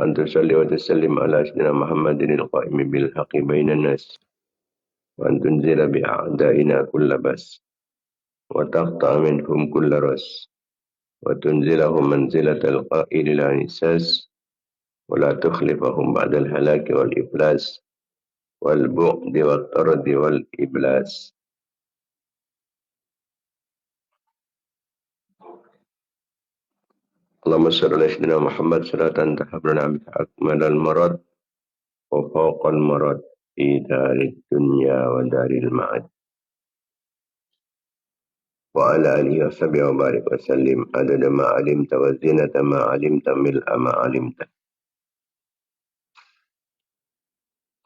وأن تصلي وتسلم على سيدنا محمد القائم بالحق بين الناس وأن تنزل بأعدائنا كل بأس وتقطع منهم كل رأس وتنزلهم منزلة القائل لا نساس ولا تخلفهم بعد الهلاك والإفلاس والبعد والطرد والإبلاس. اللهم صل على سيدنا محمد صلاة تهب لنا بها أكمل المراد وفوق المراد في دار الدنيا ودار المعاد وعلى آله وصحبه وبارك وسلم عدد ما علمت وزينة ما علمت ملء ما علمت.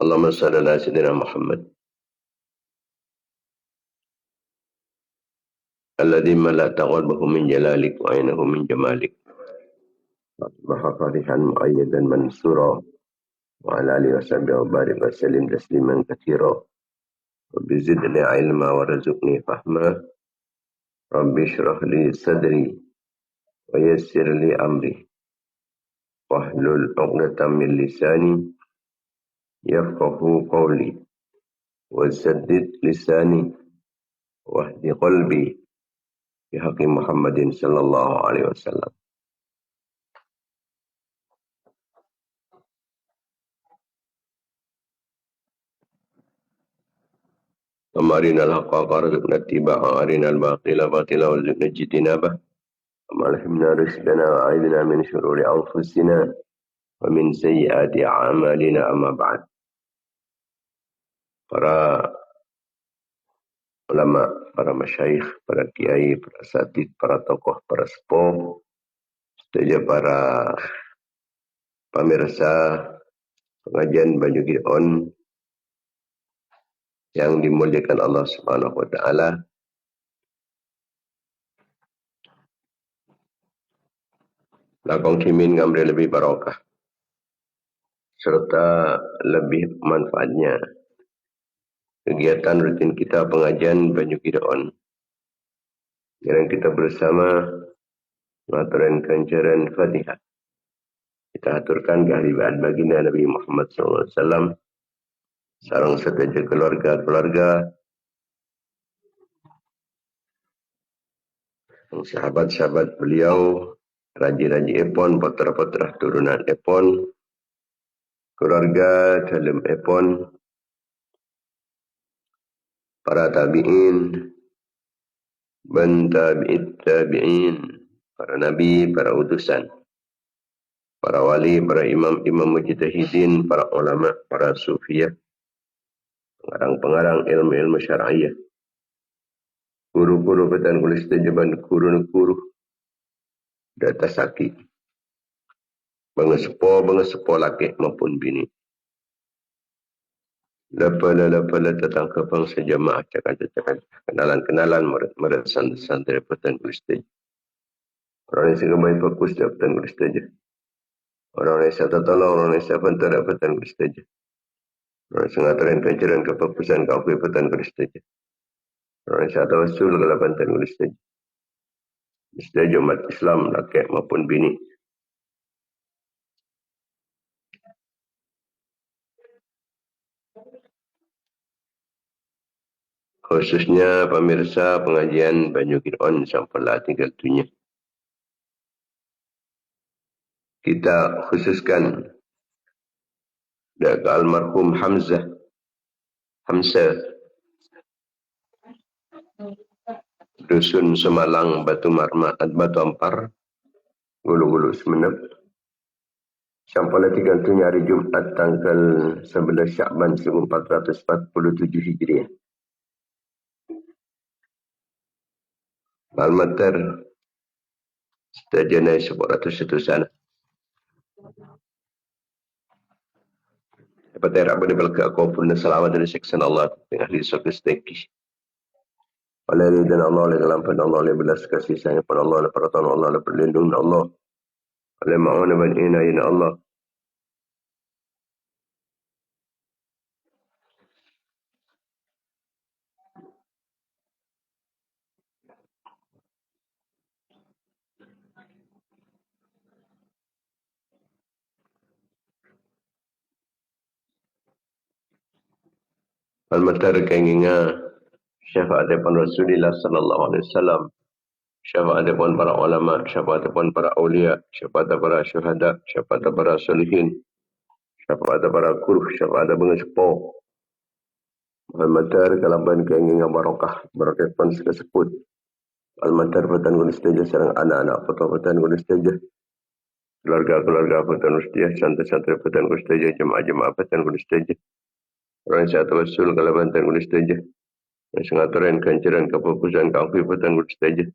اللهم صل على سيدنا محمد الذي ملأت قلبه من جلالك وعينه من جمالك أصبح فرحا مؤيدا منصورا وعلى آله وصحبه وبارك وسلم تسليما كثيرا وبزدني علما ورزقني فهما رب اشرح لي صدري ويسر لي أمري واحلل عقدة من لساني يفقه قولي وسدد لساني واهد قلبي بحق محمد صلى الله عليه وسلم. ثم أرنا الحق وارزقنا اتباعه أرنا الباطل باطلا وارزقنا اجتنابه ثم ألهمنا رشدنا وأعذنا من شرور أنفسنا ومن سيئات أعمالنا. أما بعد. Para ulama, para masyayikh, para kiai, para asatidz, para tokoh, para sepuh, serta para pemirsa pengajian Banyu Gideon yang dimuliakan Allah Subhanahu wa taala. Lakong cimin ngambil lebih barakah serta lebih manfaatnya kegiatan rutin kita pengajian Banyu Gideon yang kita bersama mengaturkan kancaran Fatihah. Kita aturkan kehadiran baginda Nabi Muhammad SAW sareng sedaja keluarga-keluarga, sahabat-sahabat beliau, raji-raji epon, putra-putra turunan epon, keluarga dalam epon, para tabi'in, dan tabi'it tabi'in, para nabi, para utusan, para wali, para imam-imam mujtahidin, para ulama, para sufiyah, pengarang-pengarang ilmu-ilmu syar'iyah, guru-guru petan kulis tajaban, guru-guru data saki, bangesepo laki maupun bini. Lepala tentang kebang sejamaah cakap-cakap kenalan-kenalan murid santri petan kulis tajaban. Orang yang segamai fokus dia petan kulis tajaban. Orang yang saya tolong, orang yang saya pantara petan kulis tajaban. Orang yang ngatakan penceran kepapusan kau petan kulis tajaban. Orang yang saya tawasul ke lapantan kulis tajaban. Istilah umat Islam, laki maupun bini. Khususnya pemirsa pengajian Banyu Gideon sampailah tinggal dunia. Kita khususkan ke almarhum Hamzah Dusun Semalang Batu Ampar Gulu-Gulu Semenep sampailah tinggal dunia hari Jumat tanggal 11 Syakban 1447 Hijriah. Almater setajana 101 sana. Dapat apa dibelakang aku pun selamat dari siksa Allah dengan ahli surga seteki. Oleh ridhan Allah, oleh kelampan Allah, oleh belas kasih sayang pada Allah, oleh pertolongan Allah, oleh perlindungan Allah, oleh ma'una dan inayina Allah. Al-matar kenginga syafaat daripada Rasulullah sallallahu alaihi wasallam, syafaat daripada para ulama, syafaat daripada para aulia, syafaat daripada syuhada, syafaat daripada solihin, syafaat daripada kuruf, syafaat daripada sepuh. Al-matar kalaban kenginga barakah, barakah pun sekeseput. Al-matar patan guna setaja sarang anak-anak patan guna setaja. Keluarga-keluarga patan ustia, santri-santri patan guna setaja, jemaah-jemaah patan guna setaja. Orang yang saya tawasul kalaban patan guna setaja. Yang sengaturan kancaran keputusan kafir patan guna setaja.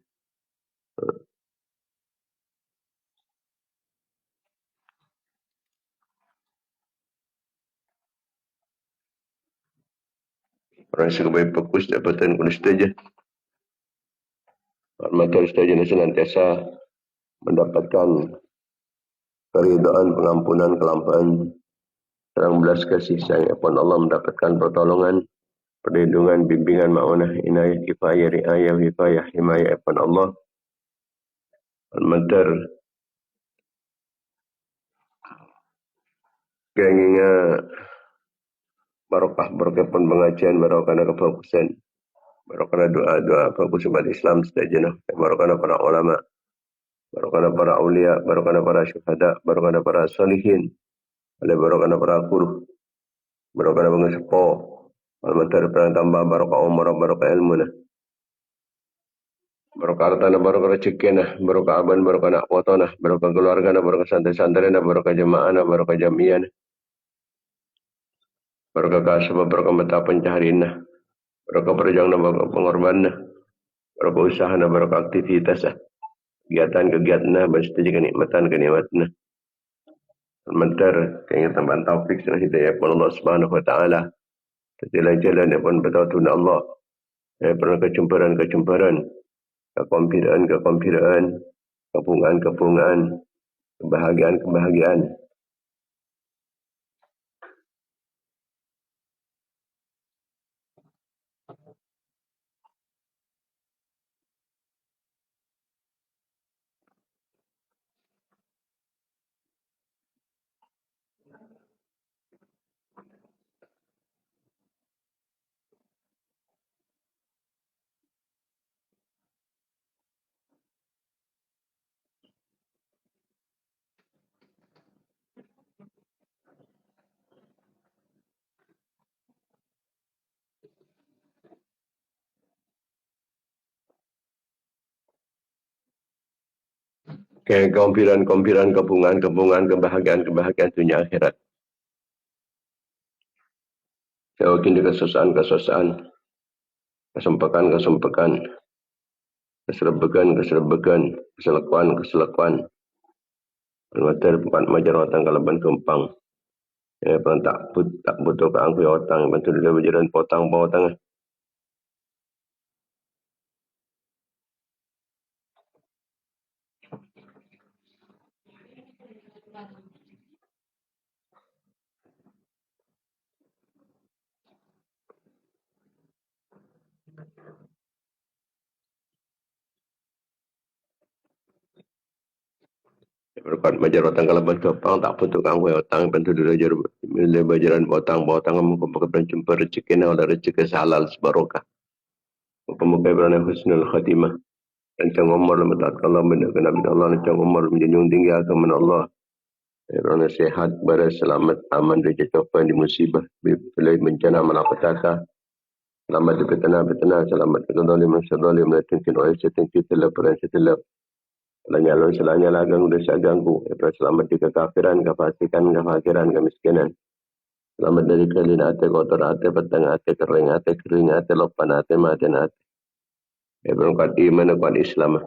Orang yang sebagai fokus dapatan guna setaja. Hormatan setaja senantiasa mendapatkan keridaan, pengampunan, kelampaan, serang belas kasih sayang upon Allah, mendapatkan pertolongan, perlindungan, bimbingan, ma'unah, inayah, kifayah, riayah, hifayah, himayah upon Allah. Al-Matar kenginga barokah pun pengajian, barokah kefokusan, barokah doa-doa fokus umat Islam setajana, barokah para ulama, barokah para aulia, barokah para syuhada, barokah para salihin, barokah para guru, barokah para sepuh. Al-Matar perang tambah barokah umur, barokah ilmu nah. Barokah harta, barokah rezeki nah, barokah aban, barokah anak foto nah, barokah keluarga nah, barokah santri-santri nah, barokah jemaah nah, barokah jamiah nah, barokah kasbah, barokah mata pencaharian nah, barokah perjuangan nah, barokah pengorbanan nah, barokah usaha nah, barokah aktivitas nah, kegiatan-kegiatan nah, bersetuju kenikmatan nah. Al-Matar keinginan tambahan taufik dan hidayah kepada Allah Subhanahu wa taala. Jalan-jalan yang pun bertauhid Allah. Pernah kecumpuran, kekompiran, kepungan, kebahagiaan. Kekompiran, kepungan, kebahagiaan dunia akhirat. Jauhin kesusahan, kesempekan, keselekuan. Al-Matar empat majar watang kalaban kempang. Tak butuh keangkui watang, bantu dia berjalan potang. Berkat majar watang kalaban kempang, tak butuh keangkui watang, bantu dia berjalan potang, memperkepkan jumpa rezeki na, oleh rezeki halal sebarokah. Pemukai berana husnul khatimah. Rancang umur lemetat Allah, mendekat Nabi Allah, rancang umur menjunjung tinggi agama Allah. Kerana sehat, baras, selamat, aman dari kecopan di musibah, bila bencana malapetaka. Selamat di petana, selamat di kezalim, sezalim, tingkin oleh setingkit laporan setilap. Selanya lagang dosa ganggu. Selamat di kekafiran, kefasikan, kefakiran, kemiskinan. Selamat dari kelin hati, kotor hati, petang hati, kering hati, lopan hati, maten hati. Berkat iman, kuat Islam.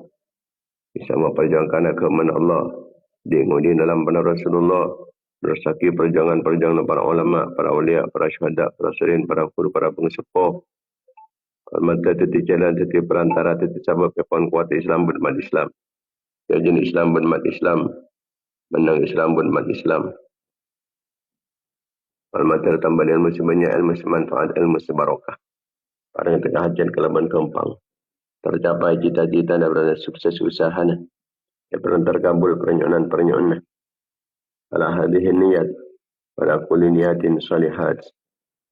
Bisa memperjuangkan agama Allah. Di dalam benar Rasulullah. Bersaki perjuangan para ulama, para awliya, para syuhada, para salihin, para guru, para pengesepuh. Mata titik jalan, titik perantara, titik sabab kepon kuat Islam bermat Islam. Jajin Islam bermat Islam. Menang Islam bermat Islam. Al-Matar tambah ilmu sebanyak, ilmu semanfaat, ilmu sebarokah. Orang yang tengah hajian kelaban kempang. Tercapai cita-cita dan berada sukses usahanya. Yang pernah terkabul pernyonan. Ala hadihin niyat. Pada kulli niyatin salihat.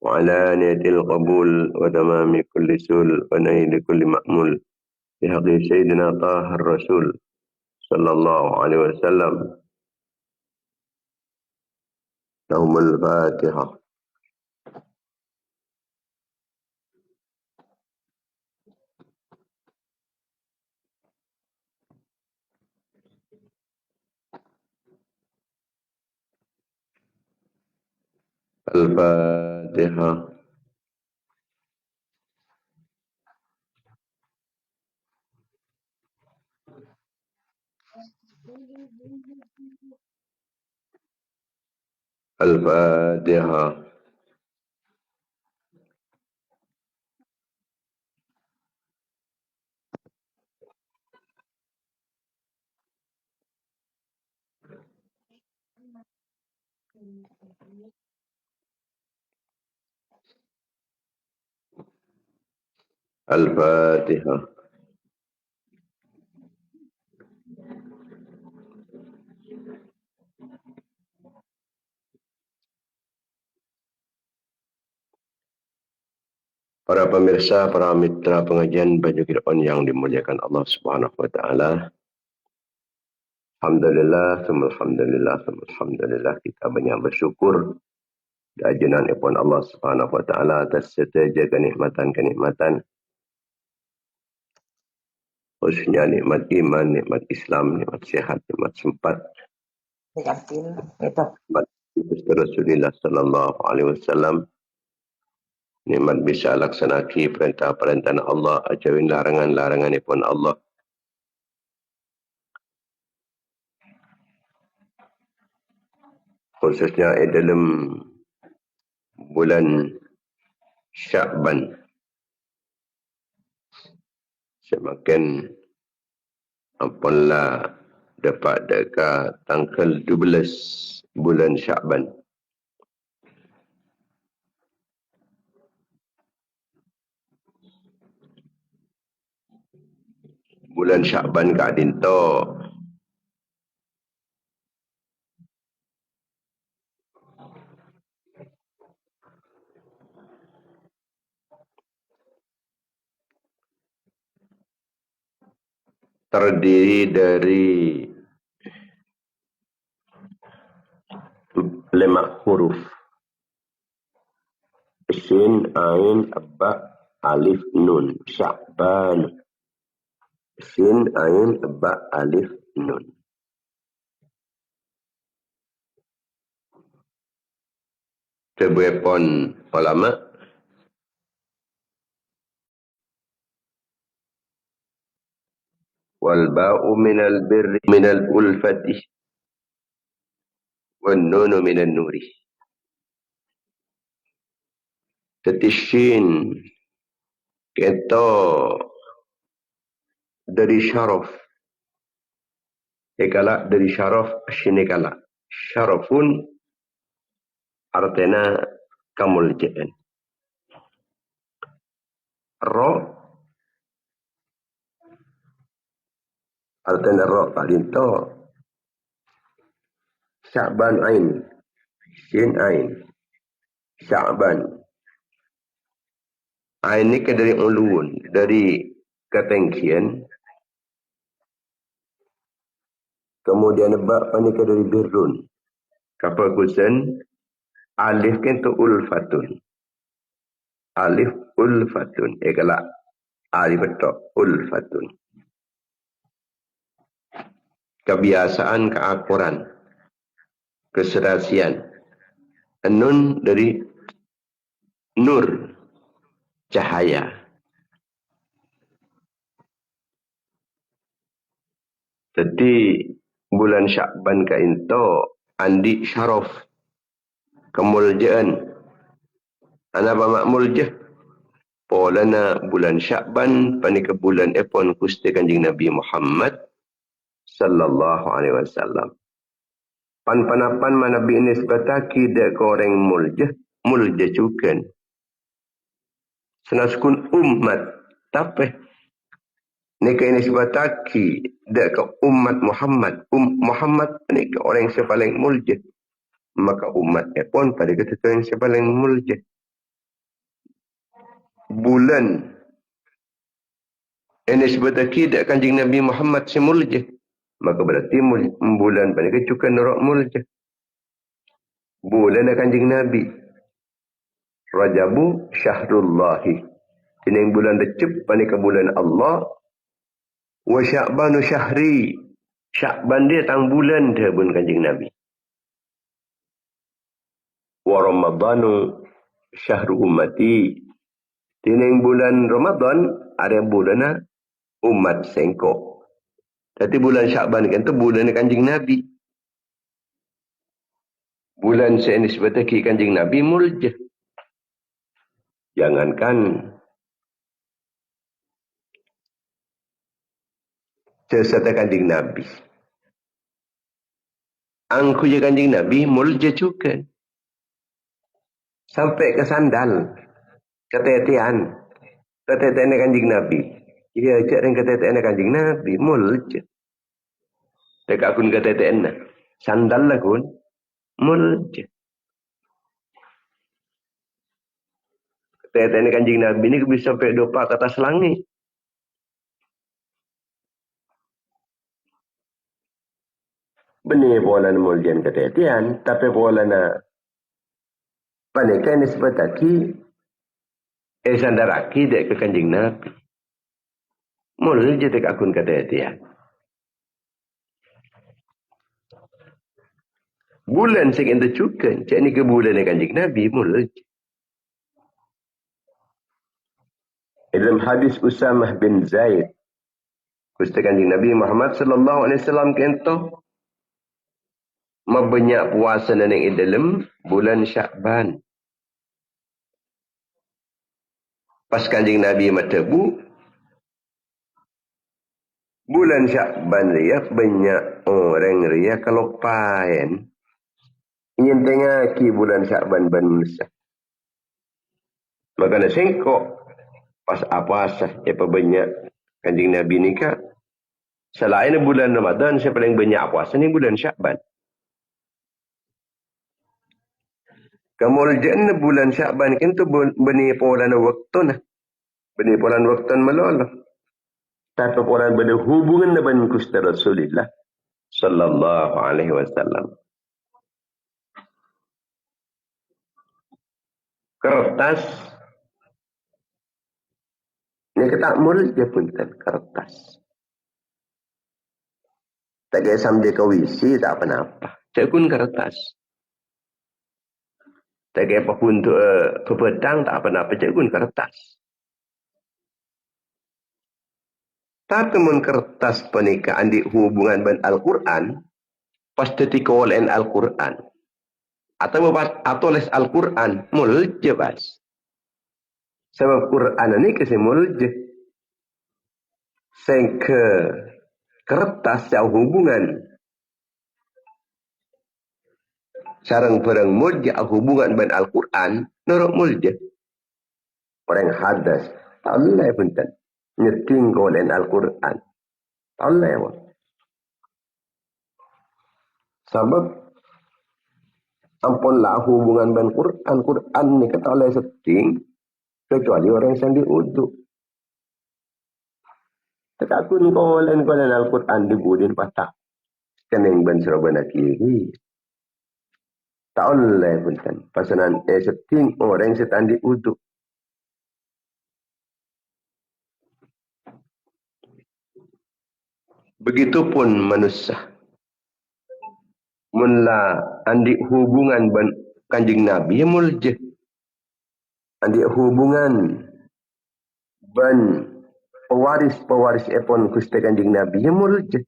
وعلانية القبول وتمام كل سول ونيل كل مأمول بحق سيدنا طه الرسول صلى الله عليه وسلم. لهم الفاتحة. الفاتحة. الفاتحة. الفاتحة. Para pemirsa, para mitra pengajian Baju Fir'aun yang dimuliakan Allah Subhanahu wa Ta'ala. Alhamdulillah, alhamdulillah, kita banyak bersyukur keajunan ipun Allah Subhanahu wa Ta'ala atas setiap kenikmatan-kenikmatan, khususnya nikmat iman, nikmat Islam, nikmat sehat, nikmat sempat, nikmat Rasulullah sallallahu alaihi wasallam, nikmat bisa laksanaki perintah-perintah Allah, ajauin larangan-larangan ipun Allah. Khususnya dalam bulan Sya'ban, semakin apabila dapat dekat tanggal 12 bulan Sya'ban. Bulan Sya'ban kat dinto terdiri dari 5 huruf. Sin, Ain, Ba, Alif, Nun. Sya'ban. Sin, Ain, Ba, Alif, Nun. Sebuahpun ulama wal ba'u minal birri minal ulfati wan nunu minan nuri. Tetishin kita dari syaraf. Ekala dari syaraf syinikala. Syarafun artinya kemuliaan. Ro artinya ro palinto. Sya'ban ain. Sin ain. Sya'ban. Ain ni kan dari ulun, dari ketinggian. Kemudian ba ni kan dari birrun. Kebagusan. Alif kan tu ulfatun. Alif ulfatun. Ekala alif itu ulfatun. Kebiasaan, keakuran, keserasian. Nun dari nur, cahaya. Jadi bulan Sya'ban ka into andi syaraf kemuliaan. Ana ba mulje polana bulan Sya'ban panika bulan epon Gusti Kanjeng Nabi Muhammad sallallahu alaihi wasallam. Pan-panapan manabi nisbataki de koreng mulje cukan. Senaskun umat tapi nika nisbataki de ke umat Muhammad. Muhammad nika orang yang paling mulje. Maka umat pun pada ketentuan yang paling mulje. bulan ini sebetulnya dak Kanjeng Nabi Muhammad semulja, maka berarti bulan pada kecukan nerok mulja. Bulan Kanjeng Nabi Rajabu Syahrullahi, ini bulan Recep pada ke bulan Allah. Wa Sya'banu Syahri, Sya'ban dia tang bulan dia pun Kanjeng Nabi. Wa Ramadanu Syahru Ummati, ini bulan Ramadan ada bulan umat sengkok. Tapi bulan Sya'ban kan tu bulan Kanjeng Nabi. Bulan seini seperti Kanjeng Nabi mulja. Jangankan sesata Kanjeng Nabi. Angku je Kanjeng Nabi mulja juga. Sampai ke sandal. Ketetian. Ketetian Kanjeng Nabi. Ia cak dengan ketetian Kanjeng Nabi mulja. Dekat akun ketetian. Sandal lah kun. Mulja. Ketetian Kanjeng Nabi ni bisa sampai 2 ke atas langit. Benih pola muljan ketetian, tapi pola na panika ni sebataki sandaraki dek ke Kanjeng Nabi. Mulja dek akun ketetian. Bulan sing ente cukan, cak ni ke bulan Kanjeng Nabi mulja. Dalam hadis Usamah bin Zaid, Gusti Kanjeng Nabi Muhammad sallallahu alaihi wasallam kento mabanyak puasa nang dalam bulan Sya'ban. Pas Kanjeng Nabi matebu bulan Sya'ban dia banyak orang ria kalau paen ingin tengah ki bulan Sya'ban manusia. Maka nak sengkok pas apa sah apa banyak Kanjeng Nabi ni ka selain bulan Ramadan saya paling banyak puasa ni bulan Sya'ban. Kemudian bulan Sya'ban itu benih pola waktu nah. Benih pola waktu melolo. Tapi pola berhubungan dengan Gusti Rasulullah sallallahu alaihi wasallam. Kertas ni kita mulja pun kan kertas. Tak kaya sambil kawisi tak apa-apa. Cak kun kertas. Tak kaya apa pun tu kepedang tak apa-apa. Cak kun kertas. Tapi mun kertas pernikahan di hubungan dengan Al-Quran, pasti dikolen Al-Quran. Atau les Al-Quran, mulja bas. Sebab Quran ini kasi mulja. Sehingga kertas jauh hubungan. Sarang perang mulja hubungan dengan Al-Quran, norok mulja. Orang hadas, tak boleh pun tak. Nyeting kolen Al-Quran. Tak boleh pun. Sebab ampunlah hubungan dengan Quran. Quran ni kata oleh seting. Kecuali orang yang diuduk. Tekakun kolen Al-Quran dibudin patah. Keneng ben serabana kiri. Tak boleh pun kan. Pasanan seting orang yang diuduk. Begitupun manusia. Mula andi hubungan ban Kanjeng Nabi ya mulja. Andi hubungan ban pewaris epon Gusti Kanjeng Nabi ya mulja.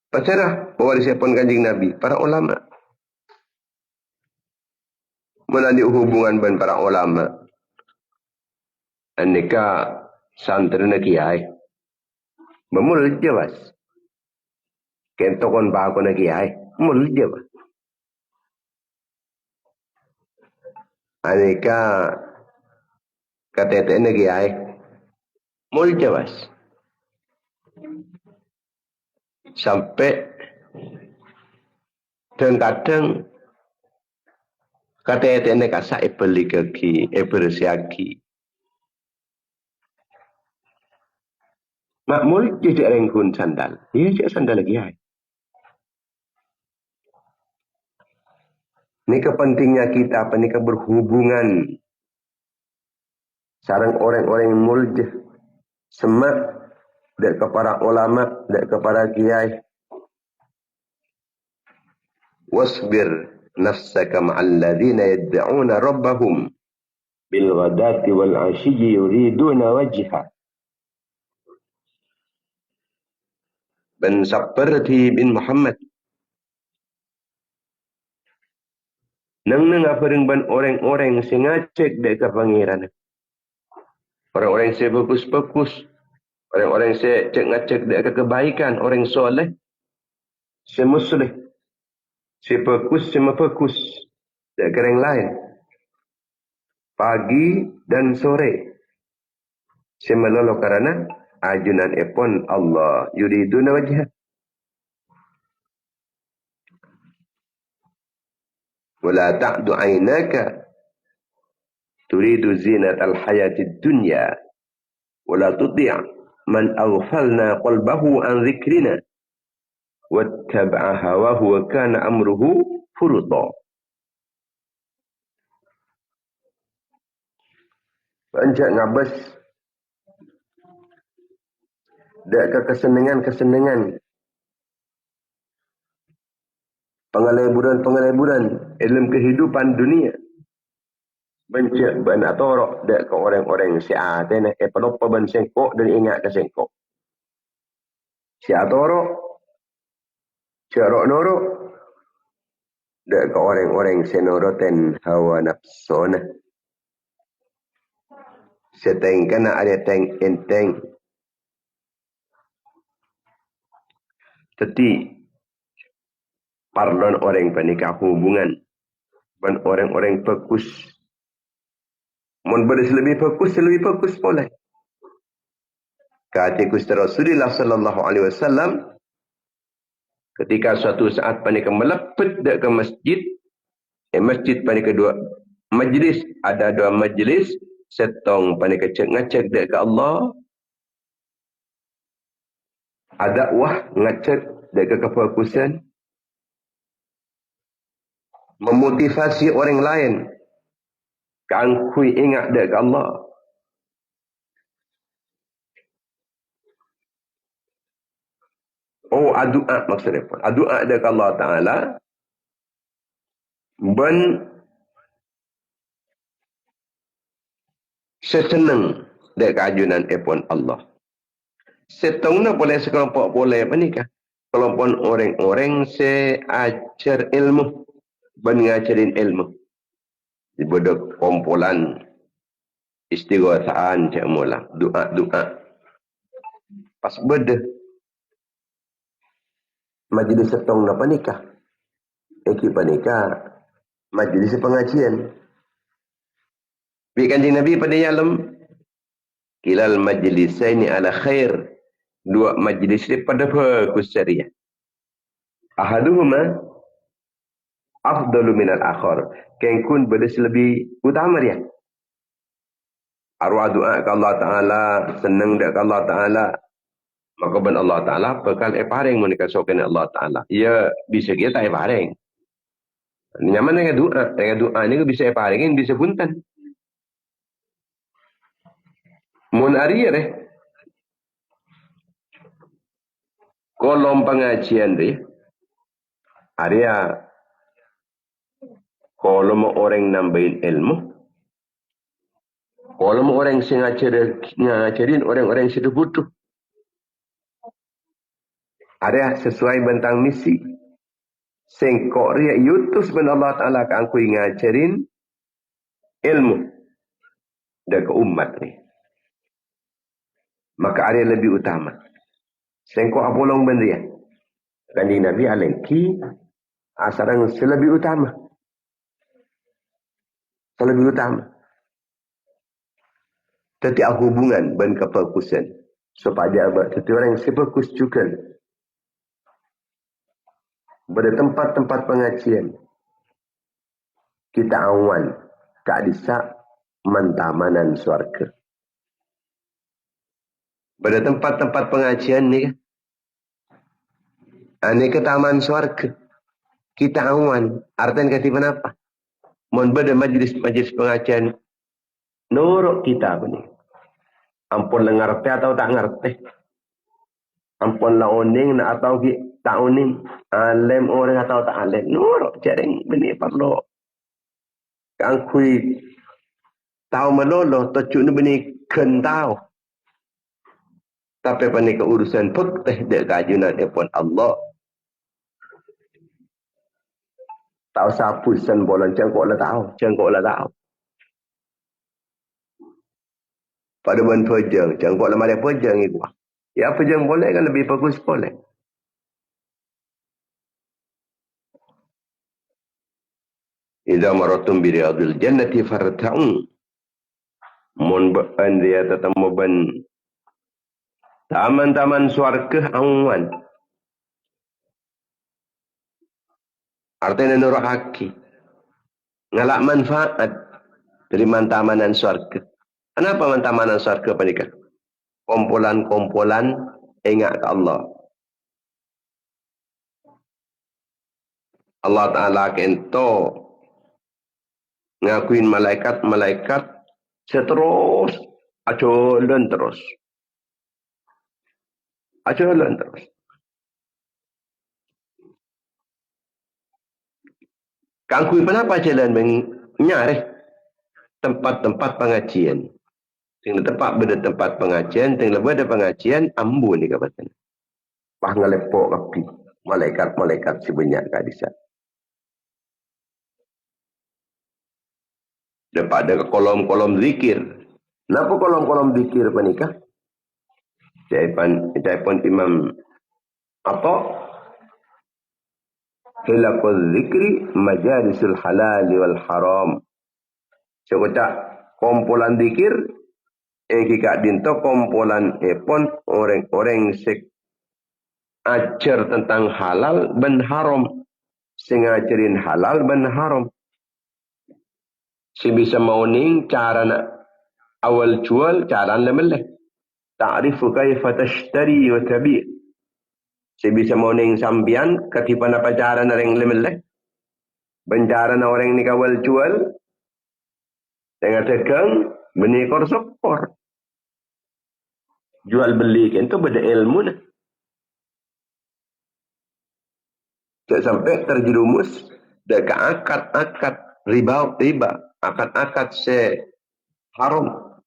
Pacara pewaris epon Kanjeng Nabi para ulama. Mula andi hubungan ban para ulama. Anika santri na kiai. Memulja bas. Kentokon ba ako na kiai. Mulja bas. Anika katete na kiai. Mulja bas. Sampai kadang-kadang Kata etene kasa epeli kaki, epersiaki. Makmul tidak rengkun sandal. Dia cek sandal lagi ay. Ini kepentingnya kita apa ni berhubungan sarang orang-orang yang muljah semak dan kepada ulama dan kepada kiai. Wasbir nafsaka ma'al ladzina yad'una rabbahum bil ghadati wal 'ashiyyi yuriduna wajha. Ben seperti bin Muhammad nang apa dengan orang-orang yang ngacek dekat pangeran. Orang-orang yang fokus-fokus. Orang-orang yang ngacek dekat kebaikan. Orang soleh. Semusleh. Fokus. Dekat yang lain. Pagi dan sore. Semelolo karena ajunan epon Allah. Yuriduna wajah. Wala ta'du aynaka turidu zinatal hayatid dunya wala tuti' man aghfalna qalbahu an dzikrina wattaba'a hawahu wa kana amruhu furuta. Anjak ngabas dak ke kesenangan pengaleburan dalam kehidupan dunia. Bencak benak torok dek ke orang-orang siatena pelopa ban sengkok dan ingat ke sengkok. Siat torok, cerok norok dek ke orang-orang senoroten hawa nafsona. Seteng kena ada teng enteng. Teti pardon orang panikah hubungan dan orang-orang fokus. Mun beres lebih fokus boleh. Kata Gusti Rasulullah sallallahu alaihi wasallam ketika suatu saat panikah melepet ke masjid, masjid panikah dua majlis, ada dua majlis, setong panikah ngecek ke Allah. Ada wah ngecek ke kefokusan. Memotivasi orang lain. Kangkui ingat dekat Allah. Oh, adua maksudnya pun. Adua dekat Allah Ta'ala. Ben sesenang dekat ajunan epon Allah. Setengah boleh sekelompok boleh apa ni kah? Kelompok orang-orang seajar ilmu. Ben ngajarin ilmu. Dibodok kumpulan istighosaan cak mula. Doa. Pas beda. Majlis setong apa nikah? Ekip nikah. Majlis pengajian. Bi Kanjeng Nabi pada yalam. Kilal majlisaini ala khair. Dua majlis pada bagus syariah. Ahaduhuma afdalu minal akhar. Kengkun bedes lebih utama dia. Arwah doa ke Allah Ta'ala. Senang dia ke Allah Ta'ala. Maka ben Allah Ta'ala bakal paring menikah sokan Allah Ta'ala. Ya bisa kita paring. Nyaman dengan doa. Dengan doa ni bisa paringin, bisa punten. Mun ari ya kolom pengajian deh. Area kolom orang nambahin ilmu. Kolom orang yang ngajarin orang-orang yang sudah butuh. Area sesuai bentang misi. Sengkok ria yutus ben Allah Ta'ala kangkui ngajarin ilmu. Dan ke umat ni. Maka area lebih utama. Sengkok apolong ben dia. Kanjeng Nabi alaihi asarang selebih utama. Selebih utama. Tetapi hubungan ben kefokusan. Supaya tetapi orang yang fokus juga. Pada tempat-tempat pengajian. kita awan kak disa mantamanan surga. Pada tempat-tempat pengajian ni kan. Ini ke taman surga. Kita awan. Artinya kata apa? Mohon pada majlis pengajian. Nuruk kita apa ni? Ampun lah ngerti atau tak ngerti. Ampun lah oning atau tak oning. Alim orang atau tak alim. Nuruk. Jadi benih perlu. Kangkui. Tahu melolo. Tocuk ni benih kentau. Tapi pandai keurusan pektih dia kajunan pun Allah. Tahu sapu sen bolan cengkok lah tahu. Cengkok lah tahu. Pada bulan pejang. Cengkok lah malah pejang itu. Ya pejang boleh kan lebih bagus boleh. Idza maratum bi riyadil jannati farta'un. Mun ba'an dia tetamu ban taman-taman surga awan. Artinya nurut haki. Ngalak manfaat dari mantamanan surga. Kenapa mantamanan surga panikah? Kumpulan-kumpulan ingat ke Allah. Allah Ta'ala kento ngakuin malaikat-malaikat seterus aculan terus. Aculan terus. Kangkui kenapa jalan menyarih tempat-tempat pengajian. Tinggal tempat pengajian, tinggal ada pengajian, ambu ni kabarnya. Pah ngalepok kapi. Malaikat-malaikat sebanyak kadisa. Daripada kolom-kolom zikir. Kenapa kolom-kolom zikir panikah? Jawapan Imam apa? Hilakul zikri majalisul halal wal haram. Sekocak kumpulan zikir kika dinto kumpulan pun orang-orang sek ajar tentang halal dan haram. Sing ajarin halal dan haram. Si bisa mauning cara nak awal jual cara lemeleh. Ta'rifu kaifa tashtari wa tabi'. Si bisa mauning sambian katipan apa cara na ring lemeleh. Bencara na orang ni kawal jual. Tengah tegang menikor sokor. Jual beli kan tu beda ilmu dah. Tak sampai terjerumus dekat akad-akad riba. Akad-akad se haram.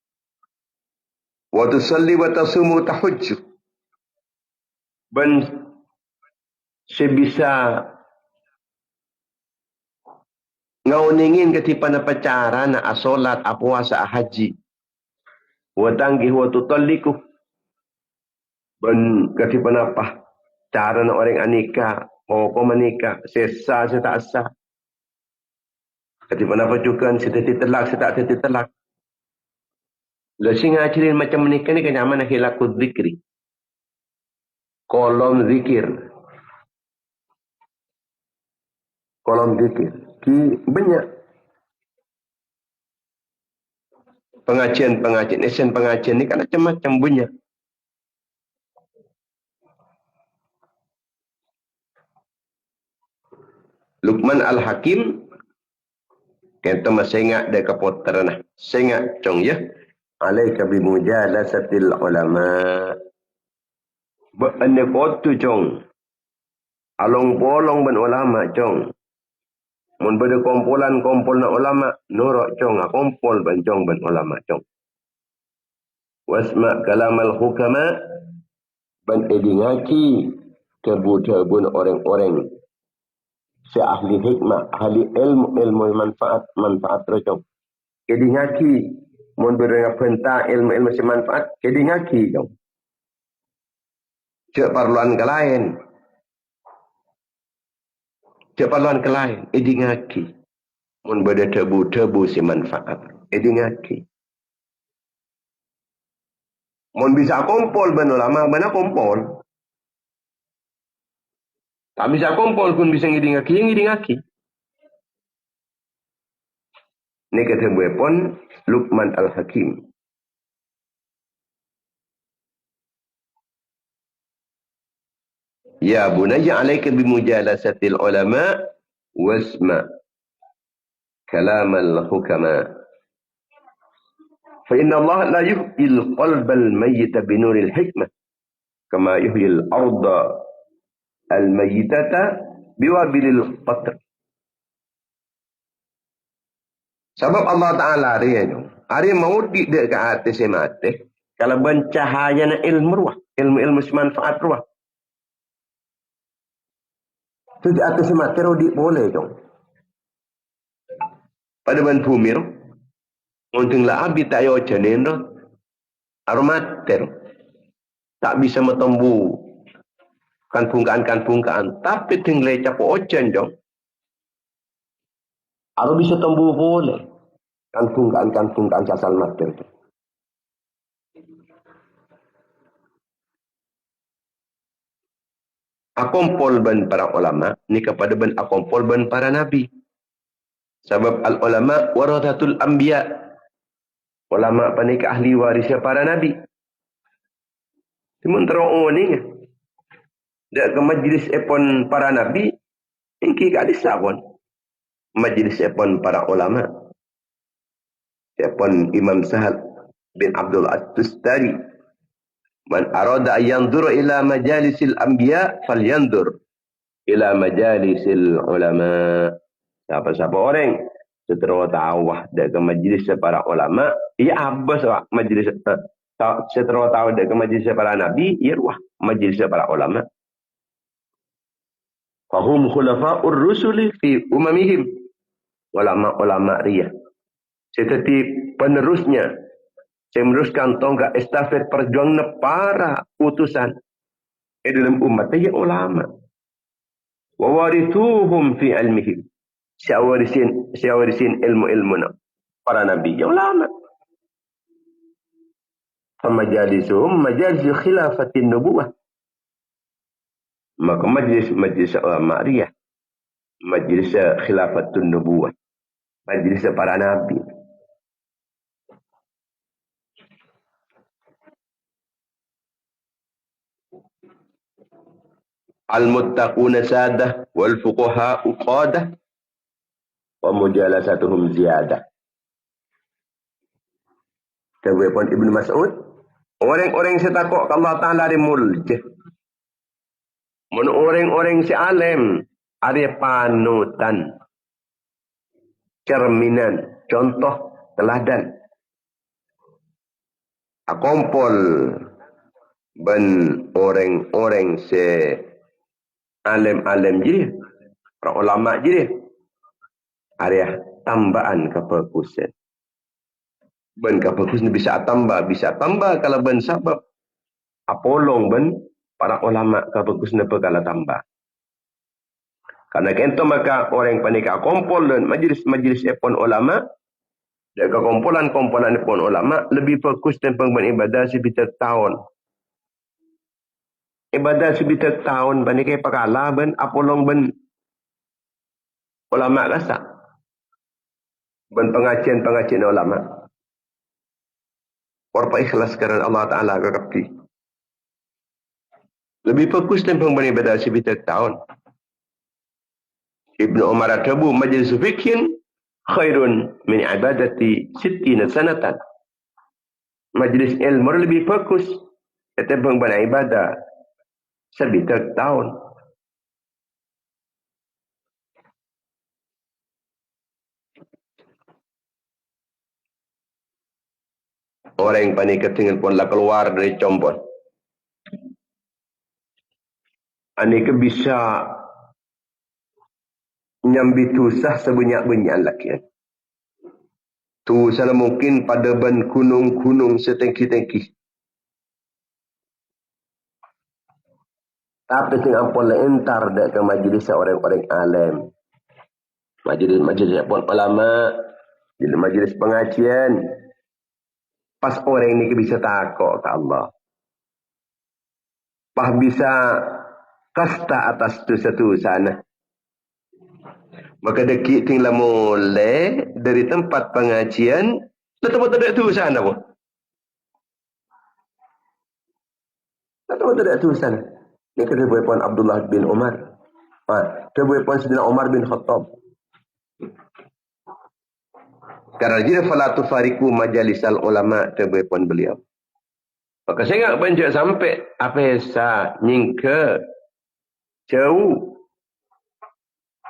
Wa tusalli wa tasumu tahujju. Ben sebisa ngauningin ketipan apa cara na asolat, apuasa, haji. Wa tanggih wa tutalliku. Ben ketipan apa cara na orang anika, apa menikah, sesa, tak sah. Ketipan apa juga, seteti telak, tak telak. Lesi ngajarin macam menikah ni kenyaman hilakut zikri. Kolom zikir. Kolom zikir. Banyak. Pengajian. Esen pengajian ni kan macam-macam banyak. Luqman Al-Hakim. Kita masih ingat dia kepoteran. Saya ingat cong ya. Alaika bimujalasatil ulama. Ba'annya kotu cong. Along polong ben ulama cong. Mun beda kumpulan na ulama. Nurok cong. Kumpul ben cong ben ulama cong. Wasma' kalamal hukama. Ben edingaki. Tebu-tebu orang-orang. Si ahli hikmah. Ahli ilmu manfaat tercong. Edingaki. Mun beda pentah ilmu si manfaat. Edingaki cong. Cek perluan ke lain. Cek perluan ke lain. Edingaki. Mun beda tebu si manfaat. Edingaki. Mun bisa kumpul ben ulama. Mana kumpul. Tak bisa kumpul pun bisa ngidingaki. Yang ngidingaki. Ni kata pun Luqman Al-Hakim. Ya bunayya alayka bimujalasatil ulama wasma kalam al-hukama. Fa inna Allah la yuhyil qalbal mayyita binuril hikmah kama yuhyil arda al-mayyitata biwabilil qatr. Sebab Allah Ta'ala dia tu. Dia mau di dekat atas mati. Kalau bencahaya na ilmu ruah. Ilmu semanfaat ruah. Tu di atas mati rodi boleh tu. Pada ban bumi tu. Untung lah abi tak yo janin tu. Aromater. Tak bisa metembu. Kan bungkaan. Tapi tinggal capo ojen tu. Aro bisa tembu boleh. Kan bungkaan casal mater tu. Akompol ban para ulama ni kepada ban akompol ban para nabi. Sebab al ulama warathatul anbiya. Ulama panika ahli warisnya para nabi. Sementara ni dak ke majlis epon para nabi ingki ka disabon. Majlis epon para ulama. Epon Imam Sahal bin Abdul At-Tustari. Man arada an yanzura ila majalisil anbiya falyanzur ila majalisil ulama. Siapa-siapa orang setelah tahu dari majlis para ulama, ia habis majlis setelah tahu dari majlis para nabi, ia ruah majlis para ulama. Fahum khulafa'ur rusuli fi umamihim. Ulama-ulama riyah. Seperti penerusnya. Saya meneruskan tonggak estafet perjuangan para utusan dalam umat ya ulama. Wa warithuhum fi ilmihim. Siawarisin ilmu-ilmu para nabi ya ulama. Famajalisuhum majalis khilafatin nubuwah. Maka majlis ulama riyah. Majlis khilafatun nubuwah. Majlis para nabi. Al-muttaquna sadah wal fuqaha'u qadah wa mujalasatuhum ziyadah. Kewepon Ibnu Mas'ud, orang-orang yang takut Allah Ta'ala di muljah. Mun orang-orang si alim ada panutan, cerminan, contoh, teladan. Akompol ben orang-orang si alim-alim je, para ulama je, ada tambahan keperkusan. Ben keperkusan bisa tambah kalau ben sabab apolong ben para ulama keperkusan perkala tambah. Karena kento maka orang panika kompol dan majlis epon ulama, dan kumpulan epon ulama lebih fokus dan pengen ibadah sebitar tahun. Ibadah sebitar tahun panika perkala ben apolong ben ulama rasa. Ben pengajian ulama. Warpa ikhlas kerana Allah Ta'ala kekabdi. Lebih fokus dan pengen ibadah sebitar tahun. Ibnu Umar atabu majlis fikhin khairun min ibadati sittina sanatan. Majlis ilmu lebih fokus ketimbang beribadah sebitar tahun. Orang yang panik ketinggal pun lah keluar dari compon. Anika bisa nyambi tusah sebanyak-banyak lagi. Tu salah mungkin pada ban gunung-gunung setengki-tengki. Tapi tengah pun entar dak ke majlis orang-orang alim. Majlis pun ulama, majlis pengajian. Pas orang ini bisa takut ke Allah. Pas bisa kasta atas dosa-dosa sana. Maka dekik tinggal mulai dari tempat pengajian, tetap tak ada tulisan apa? Tetap tak ada tulisan. Ini kena buat Abdullah bin Umar. Kena buat Sidina Umar bin Khattab. Karena dia fala tufariku majalisal ulama tebuan beliau. Maka saya enggak pencet sampai apa sa nyingke jauh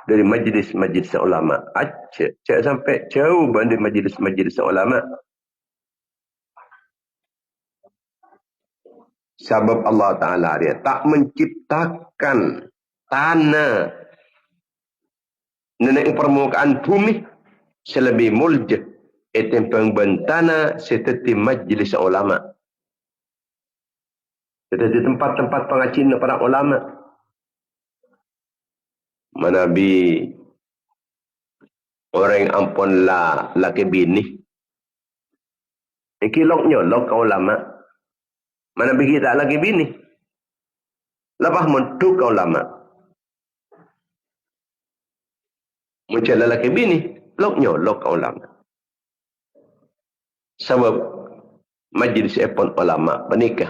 dari majlis-majlis ulama. Cek sampai jauh banding majlis-majlis ulama. Sebab Allah Ta'ala dia tak menciptakan tanah nenek permukaan bumi selebih muljah etem pengbentana seperti majlis ulama. Seperti tempat-tempat pengajian para ulama. Manabi orang ampun laki bini. Iki loknya lok ulama. Manabi kita laki bini. Lepas mentuk ulama. Macam lelaki bini, loknya lok ulama. Sebab majlis epon ulama menikah.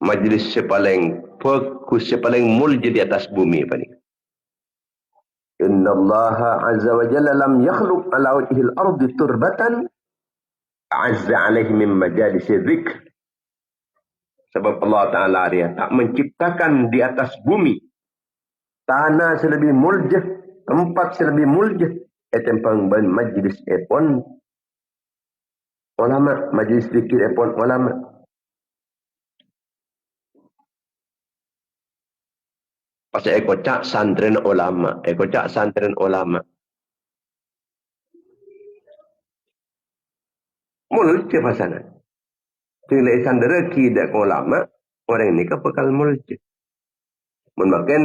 Majlis sepaling fokus, sepaling mulia di atas bumi menikah. Inna Allah Azza wa Jalla lam yakhluq ala wajhil ardi turbatan azza alaihi min majalis dzikr. Sebab Allah Ta'ala dia tak menciptakan di atas bumi tanah selebih mulia, tempat selebih mulia etempang ban majlis epon ulama, majlis zikir epon ulama. Pasal eko cak santren ulama, eko cak santren ulama. Mulut ke pasangan. Tinggal sandera kidak ulama, orang ini kepekal mulut. Memakan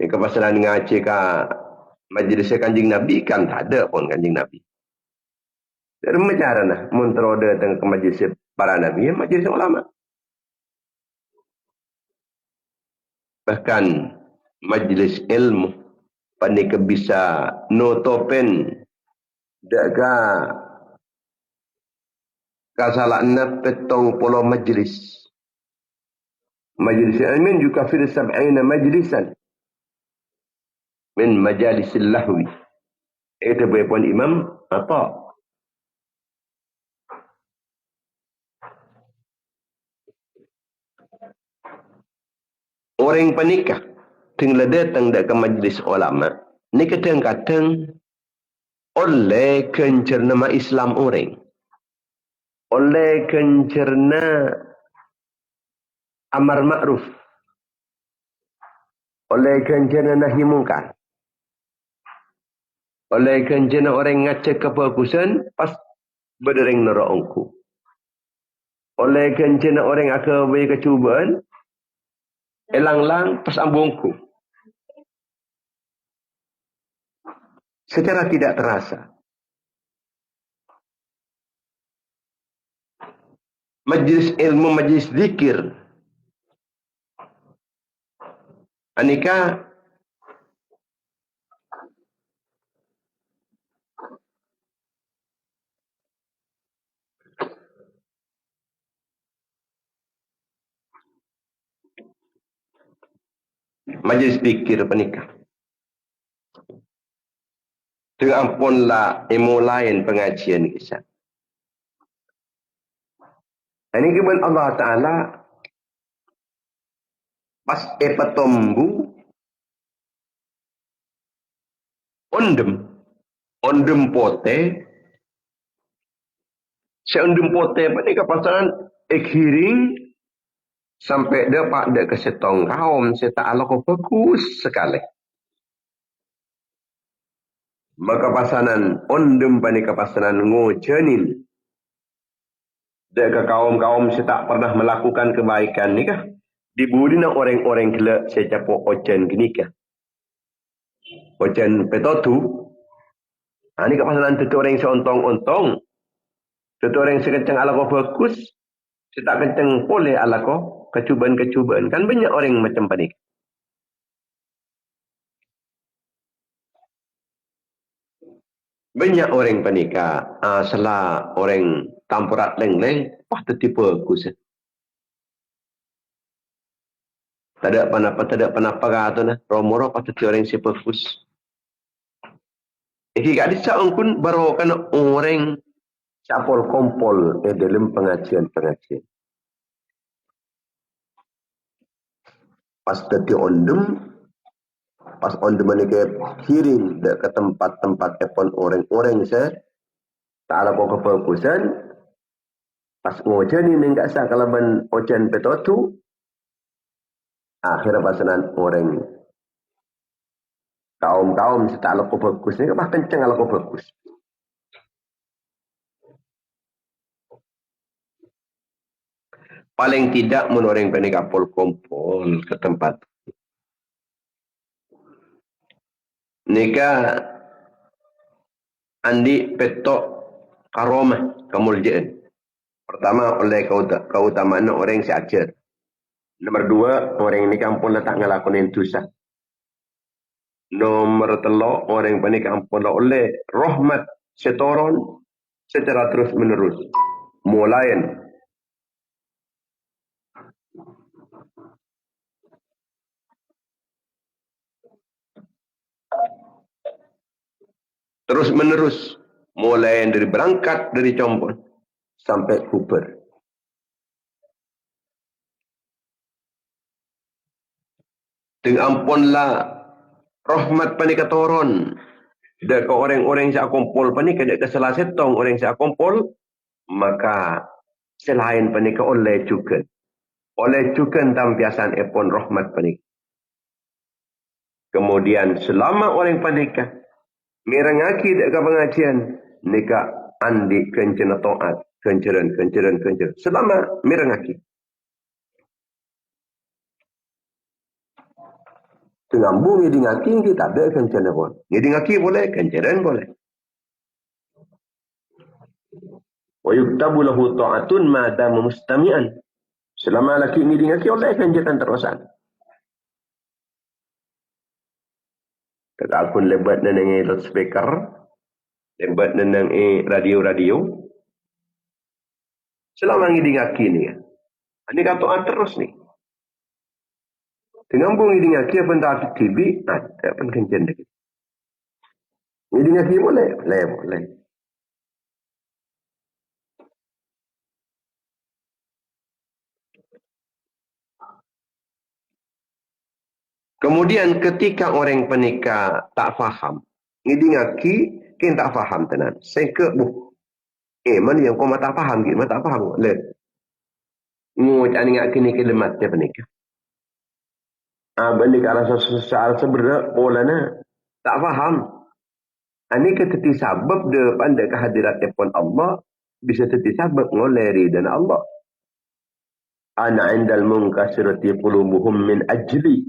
ini kepasaran ngaji ka majlis kanjing Nabi kan tak ada pun kanjing Nabi. Dari macam mana muntroda tengah ke majlis para Nabi, majlis ulama. Bahkan majlis ilmu panik bisa notopen daga kasalahna petong polo majlis. Majlis ilmin juga fi 70 majlisan min majalisil lahwi. Itu berpun Imam Atha. Orang penikah tinggal datang ke majlis ulama. Ni kadang-kadang oleh kencerna Islam orang. Oleh kencerna amar ma'ruf. Oleh kencerna nahi mungkar. Oleh kencerna orang ngacak kebagusan pas berdering nerangku. Oleh kencerna orang akabai kecubaan elang-lang pas ambungku. Secara tidak terasa. Majlis ilmu, majlis zikir. Anika majlis zikir penikah. Dengan ampunlah ilmu lain pengajian kisah. Ini kemudian Allah Ta'ala pas epatombu ondem pote seondem pote penikah pasangan ekhiring sampai dapat dek kesetong kaum seta Allah kau bagus sekali. Maka pasanan ondem panika pasanan ngojenin dek ke kaum-kaum seta pernah melakukan kebaikan nikah dibudi na orang-orang gila secapo ojen genika. Ojen petotu. Ini pasanan tentu orang seontong-ontong. Tentu orang sekencang Allah kau bagus. Seta kencang boleh Allah kau kecubaan-kecubaan. Kan banyak orang macam panik. Banyak orang panika, salah orang tampurat leng-leng, wah tertipu aku sih. Tak ada apa-apa kata na. Romoro patut orang si fokus. Kat disa angkun baru kan orang capol kompol dalam pengajian. Pas tadi pas ondem ni ke kirim ke tempat-tempat epon orang-orang saya tak ada kau kefokusan. Pas ngojan ni enggak sah kalau ben ojan petotu. Akhirnya pasanan orang kaum tak ada kau fokus ni bah kencang kalau kau fokus. Paling tidak menoreng penikapol kompol ke tempat. Nika andi petok karomah kemuliaan. Pertama oleh keutamaan orang yang seajar. Nomor dua, orang ini kampun tak ngelakuin dosa. Nomor telo, orang ini kampun oleh rahmat setoron secara terus menerus. Mulayan. Terus menerus. Mulai dari berangkat dari Combon sampai Kuper. Dengan ampunlah rahmat panika toron. Dan ke orang-orang yang kumpul panika dia kesalah setong orang yang kumpul, maka selain panika oleh juga. Oleh juga tampiasan epon rahmat panika. Kemudian selama orang panika mirangaki dek ke pengajian nika andi kencana toat kenceran. Selama mirangaki. Tengambung ngidingaki kita ada kencana pun. Ngidingaki boleh, kenceran boleh. Wa yuktabu lahu ta'atun ma dama mustami'an. Selama laki ngidingaki oleh kenceran terusan. Kata akun lebat nenang loudspeaker, lebat nenang radio. Selama ngidingaki ni. Ini kata terus ni. Tengambung ngidingaki apa entah TV, ada pun kenceran lagi. Ngidingaki boleh? Boleh. Kemudian ketika orang penikah tak faham, ngidingaki kin tak faham tenan. Sengke mana yang kau tak faham gitu, tak faham. Ngut aningat kini kelemat dia penikah. Benda rasa soal seberat polana tak faham. Ani keteti sabab de pada kehadirat telefon Allah bisa teti sabab ngoleri dan Allah. Ana indal munkasirati qulubuhum min ajli.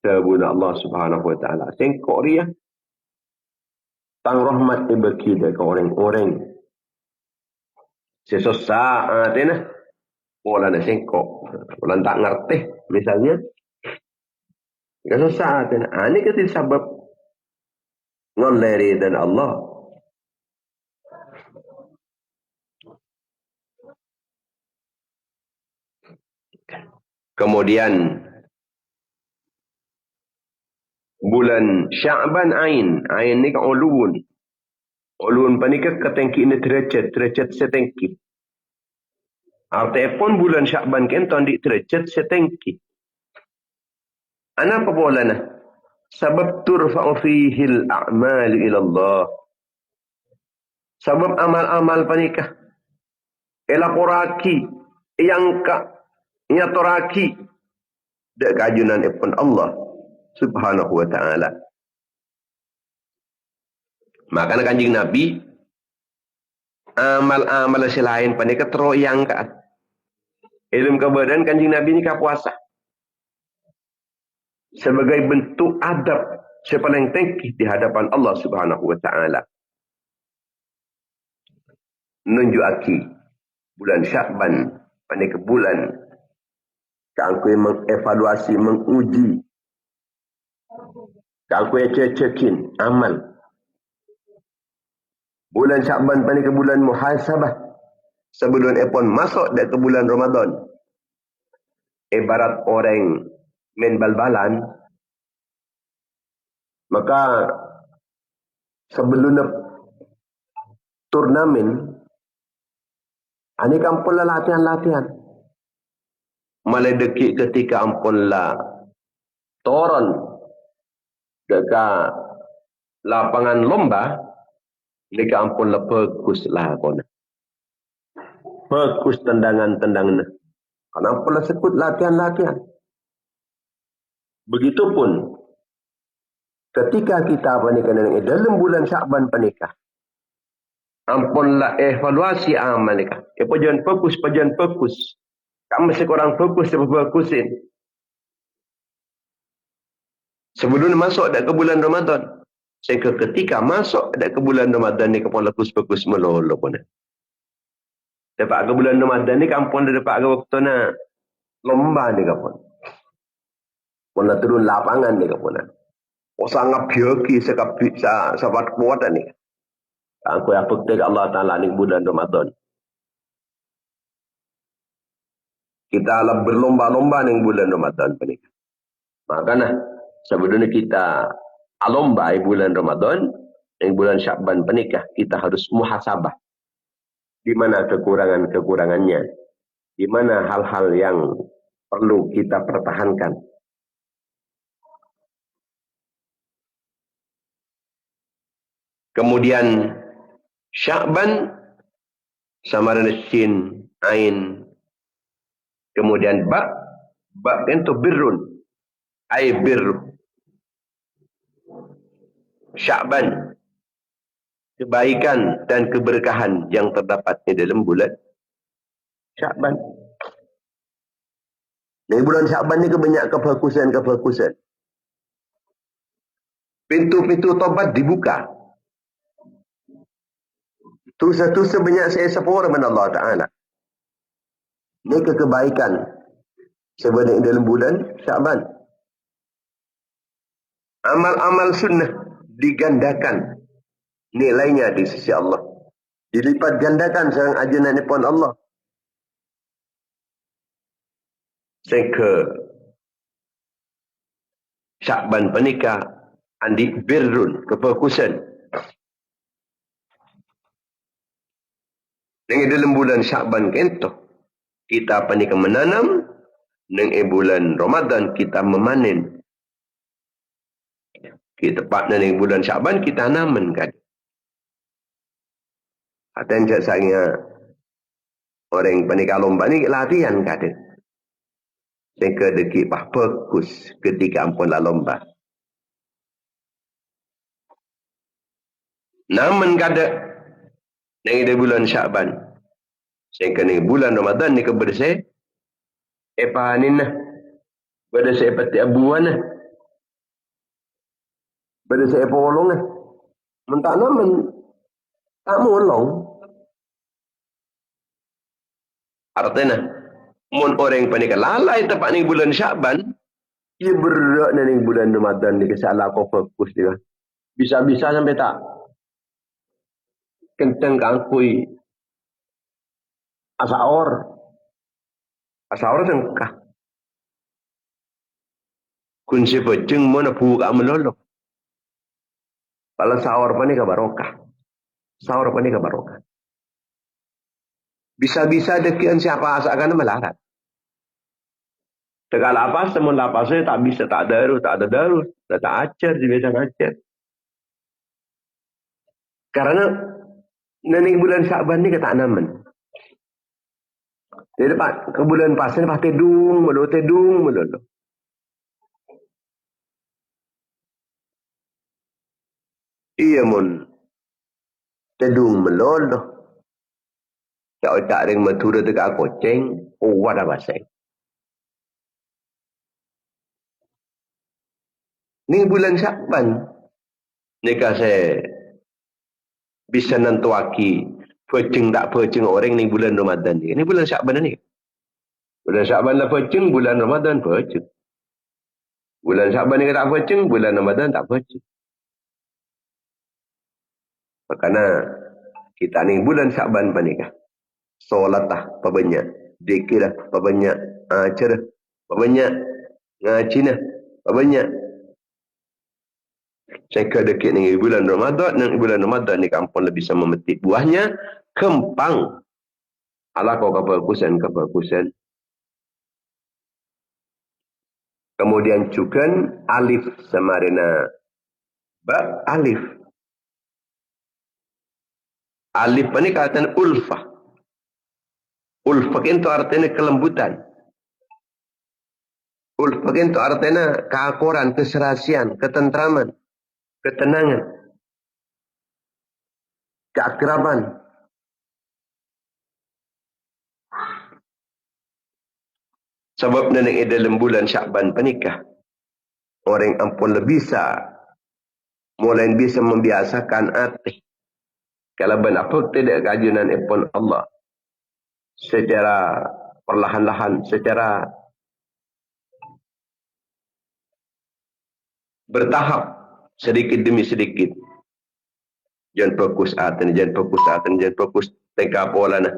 Sabuna Allah Subhanahu wa taala. Sengkok dia tang rahmat ibaki ke orang-orang. Sesusah tena pola na sengkok. Pola tak ngerti misalnya. Sesusah tena. Ini keteti sabab ngoleri dan Allah. Kemudian bulan Sya'ban Ain ni kan ulun. Ulun panika ketengki ni derajat setengki. Artinya pun bulan Sya'ban kan tondi derajat setengki. Ana apa bolana? Sebab turfa'u fihi al-a'mal ila Allah. Sebab amal-amal panika elaporaki yang nyatoraki dak kajunan pun Allah Subhanahu wa ta'ala. Maka kanjing Nabi amal-amal selain panika teroyang ka. Ilmu kebadan kanjing Nabi ni ka puasa. Sebagai bentuk adab sepaling tinggi di hadapan Allah Subhanahu wa ta'ala. Nunjukaki bulan Sya'ban panika bulan kangkui mengevaluasi, menguji. Kangkui cecekin amal. Bulan Syakban pani ke bulan muhasabah. Sebelum epon masuk dak ke bulan Ramadan. Ibarat orang main bal-balan, maka sebelum turnamen, ani kampun lah latihan-latihan. Malah dekik ketika ampun lah turun dekat lapangan lomba, dekat ampun lah bagus lah kona. Bagus tendangan-tendangan. Karena ampun lah sekut latihan-latihan. Begitupun ketika kita panikah dalam bulan Syakban panikah, ampunlah evaluasi amal nikah. Pajan fokus. Kamu seorang fokus fokusin. Sebelum masuk dak ke bulan Ramadan. Sehingga ketika masuk dak ke bulan Ramadan ni kapon fokus melolo pun. Dapat ke bulan Ramadan ni kampun dah dapat ke waktu na lomba ni kapon. Pun turun lapangan ni kapon. Sangat biaki sahabat kuat ni. Aku yang fakir Allah Ta'ala ni bulan Ramadan. Kita lah berlomba-lomba ni bulan Ramadan. Makanya sebelum kita alomba bulan Ramadan, yang bulan Syakban penikah, kita harus muhasabah. Di mana kekurangan-kekurangannya. Di mana hal-hal yang perlu kita pertahankan. Kemudian Syakban sama dengan sin, ain. Kemudian ba itu birrun. Ai birru. Syakban, kebaikan dan keberkahan yang terdapat di dalam bulan Syakban. Di bulan Syakban ni banyak kefokusan. Pintu-pintu taubat dibuka. Tusa-tusa banyak saya sepura dengan Allah Ta'ala. Ini kebaikan sebenarnya dalam bulan Syakban. Amal-amal sunnah digandakan nilainya di sisi Allah. Dilipat gandakan seorang ajunan pun Allah. Sehingga Syakban penikah andi birrun, kefokusan. Dengan dalam bulan Syakban kento kita penikah menanam, dengan bulan Ramadan kita memanen. Kita partner dengan bulan Syakban kita naman kan. Atau yang saya orang penikah lomba ni latihan kan. Sehingga dekik bagus ketika ampun lah lomba. Namun kada dengan bulan Syakban. Sehingga dengan bulan Ramadan ni kebersih. Pahanin lah. Bersih peti abuan lah. Bersih polong lah. Mentah namun tak molong. Artinya, mun orang panik lalai tepat ni bulan Syakban, ia berat ni bulan Ramadan ni kesalah kau fokus dia. Bisa-bisa sampai tak kenteng kangkui asaor tengkah. Kunci peceng mana buka melolok. Kalau sahur panik barokah. Sahur panik barokah. Bisa-bisa dekian siapa asalkan melarat. Segala apa semula apa saya tak bisa, tak ada darus, tak ajar, biasa ajar. Karena nanti bulan Syakban ni kata naman. Jadi ke bulan pasal pas tedung melulu. Iya mun tedung melulu. Kalau tak ring matura dekat koceng, kuat apa saya. Ni bulan Syakban. Ni saya bisa nantuaki pecing tak pecing orang ni bulan Ramadan ni. Ni bulan Syakban ni. Bulan Syakban lah pecing, bulan Ramadan pecing. Bulan Syakban ni tak pecing, bulan Ramadan tak pecing. Makanya Kita ni bulan Sya'ban panikah. Solatah pabanyak. Zikirah pabanyak. Acarah pabanyak. Ngacinah pabanyak. Saya dekat dengan bulan Ramadan. Dan bulan Ramadan ni kampung lebih sama memetik buahnya. Kempang. Alah kau kebagusan. Kemudian cukan alif samarina. Bab alif. Alif ni kata ulfah. Ulfah itu artinya kelembutan. Ulfah itu artinya keakuran, keserasian, ketentraman, ketenangan, keakraban. Sebab nenek dalam bulan Sya'ban panikah. Orang ampun lebih mulai bisa membiasakan hati. Kalau benar tidak keajunan ipun Allah. Secara perlahan-lahan, secara bertahap, sedikit demi sedikit. Jangan fokus hati, jangan fokus tengah pola nah.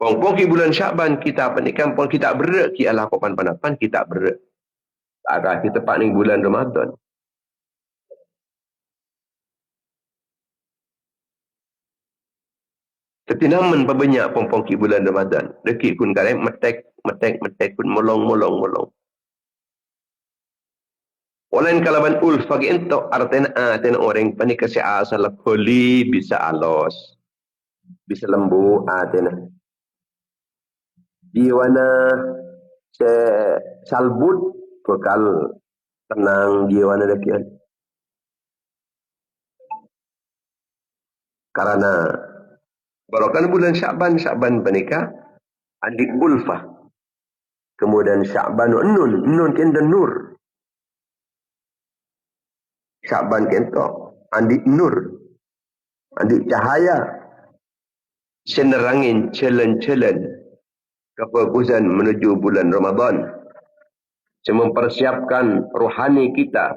Pong ki bulan Sya'ban kita panikan pun kita berak ki ala papan panapan kita berak. Agak kita tepat ni bulan Ramadan. Tapi namun banyak pong ki bulan Ramadan. Deki kun kali metek pun molong. Olain kalaban ulfa ki ento artinya orang panik kasi asal koli bisa alos. Bisa lembu artinya. Jiwana salbut bekal tenang jiwana dekian. Karena barokan bulan Sya'ban panika adik ulfah. Kemudian Sya'ban nun kenda nur. Sya'ban kento adik nur. Adik cahaya. Senerangin celen kefokusan menuju bulan Ramadan. Mempersiapkan rohani kita.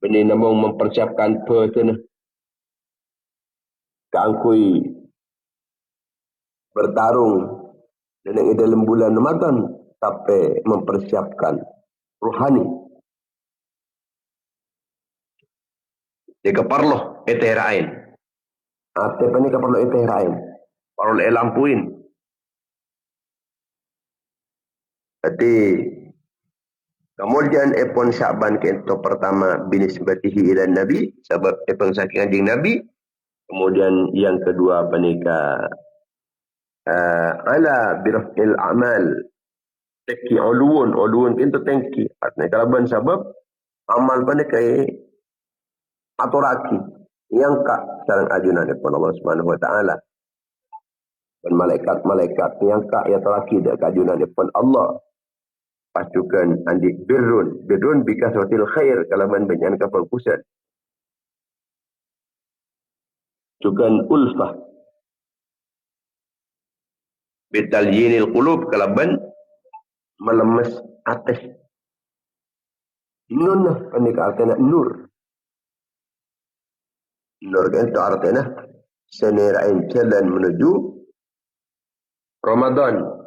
Ini namanya mempersiapkan petunah. Keangkui bertarung dengan dalam bulan Ramadan. Sampai mempersiapkan rohani. Dia keperluan eterain. Apa ni keperluan eterain? Perlu lampuin. Jadi kemudian epon Sya'ban kento pertama binisbatihi ila Nabi sebab epon saking anjing Nabi. Kemudian yang kedua panika ala birafil amal teki uluun kento tengki. Artinya kalau ban sebab amal panika aturaki yang kak sareng ajunan epon Allah Subhanahu wa taala. Dan malaikat yang kak ya teraki dak ajunan epon Allah. Pasukan andik birrun bikasratil khair kalaman banyak kebagusan. Sukan ulfah bitalyinil qulub kalaban melemes atas. Nun panika artinya nur. Nur kan itu artinya senirain jalan menuju Ramadan.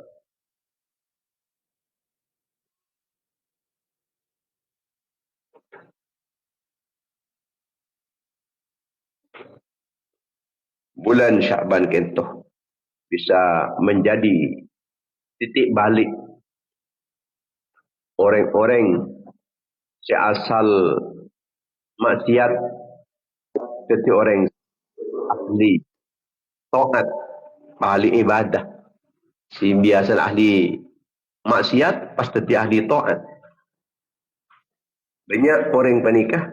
Bulan Sya'ban kentoh bisa menjadi titik balik orang-orang seasal maksiat jadi orang ahli taat, ahli ibadah. Si biasa ahli maksiat pasti ahli taat. Banyak orang panikah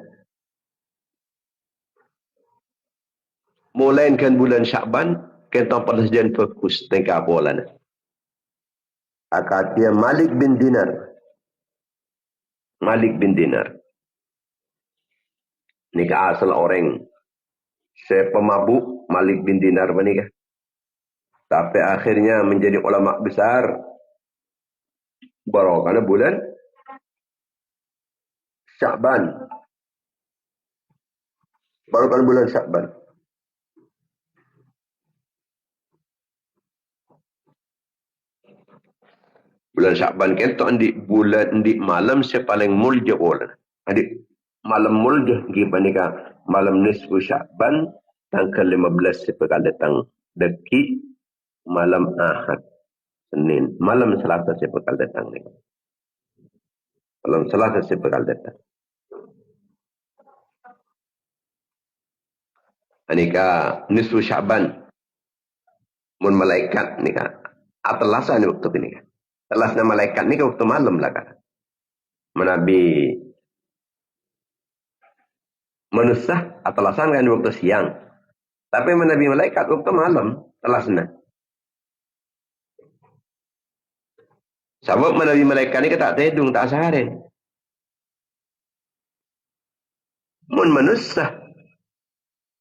mulainkan bulan Sya'ban kita pada sejen fokus tengah bulan. Akad dia Malik bin Dinar. Ini ke asal orang pemabuk Malik bin Dinar menikah. Tapi akhirnya menjadi ulama besar Barakahnya bulan Sya'ban. Barakahnya bulan Sya'ban. Bulan Sya'ban itu bulan di malam sepaling mulja bulan. Adik malam mulja gimana malam nisfu Sya'ban tanggal 15 sepekal datang deki malam Ahad Senin malam Selasa sepekal datang ni. Malam Selasa sepekal datang. Anika nisfu Sya'ban mun malaikat nika atlasan waktu ini kan. Telasna malaikat nika waktu malam lah kan. Menabi manusia atlasan kan waktu siang. Tapi menabi malaikat waktu malam telasna. Sebab menabi malaikat ni tak tedung tak sehari. Mun manusia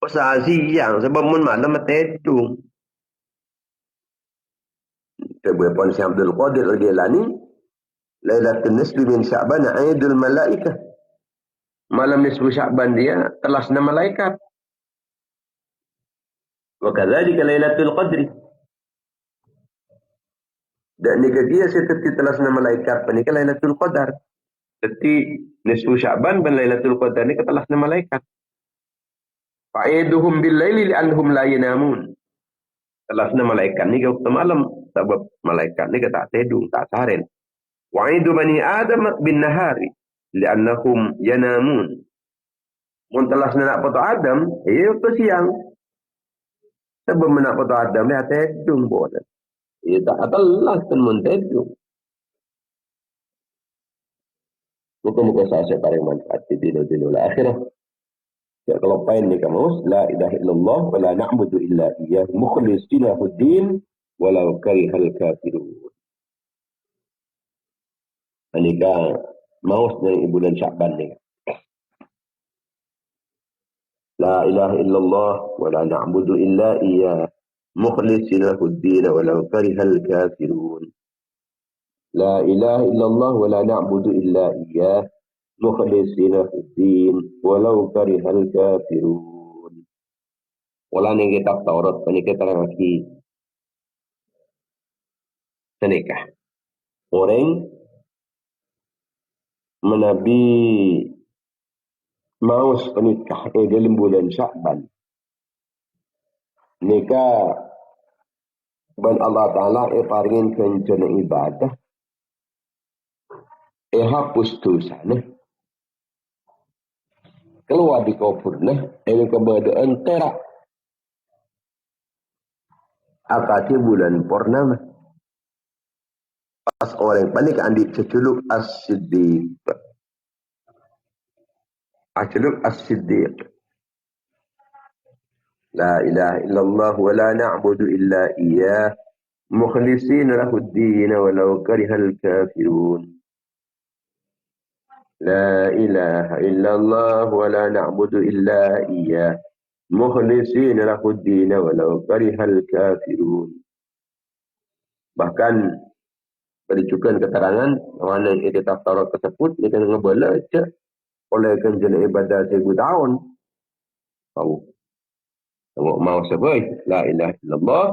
usaha siang sebab mun malam tedung. Kebetulan Syekh Abdul Qadir Al-Jilani Lailatul Nisfi min Sya'ban Aidul Malaikah. Malam nisfu Sya'ban dia telasna malaikat. Wa kadzalika Lailatul Qadri. Dan jika dia seperti telasna malaikat panika Lailatul Qadar. Jadi nisfu Sya'ban dan Lailatul Qadar ni telasna malaikat. Fa'iduhum bil laili li'annahum la yanamun. Telasna malaikat ni waktu malam sebab malaikat ni tak tedung tak saren. Wa'idu bani Adam bin nahari li'annahum yanamun. Mun telasna nak foto Adam, waktu siang. Sebab nak foto Adam ni tedung boleh. Ia tak telas kan mun tedung. Muka-muka saya paling manfaat di dunia akhirah. Ya, kalau pain ni kamu, la ilaha illallah wa la na'budu illa iyyah mukhlishina huddin walau karihal kafirun. Anika maus dari bulan Sya'ban ni. La ilaha illallah wa la na'budu illa iyyah mukhlishina huddin walau karihal kafirun. La ilaha illallah wa la na'budu illa iyyah mukhlisina fiddin walau karihal kafirun. Wala ni kitab Taurat ni kita lagi senikah. Orang menabi maus penikah dalam bulan Sya'ban. Nikah ban Allah Ta'ala paringin kencana ibadah hapus dosa ni. Keluar di kuburnya, ini keberadaan terak. Akati bulan purnama. Pas orang panik andi ceculuk as-siddiq. Ceculuk as-siddiq. La ilaha illallah wa la na'budu illa iyyah. Mukhlisina lahuddin walau karihal kafirun. La ilaha illallah wa la na'budu illa iyyah mukhlisina lahuddin walau karihal kafirun. Bahkan bericukan keterangan mana yang kitab Taurat tersebut dia kena ngebaca oleh kenjana ibadah 1000 tahun. Tahu. Tengok mau sebaik la ilaha illallah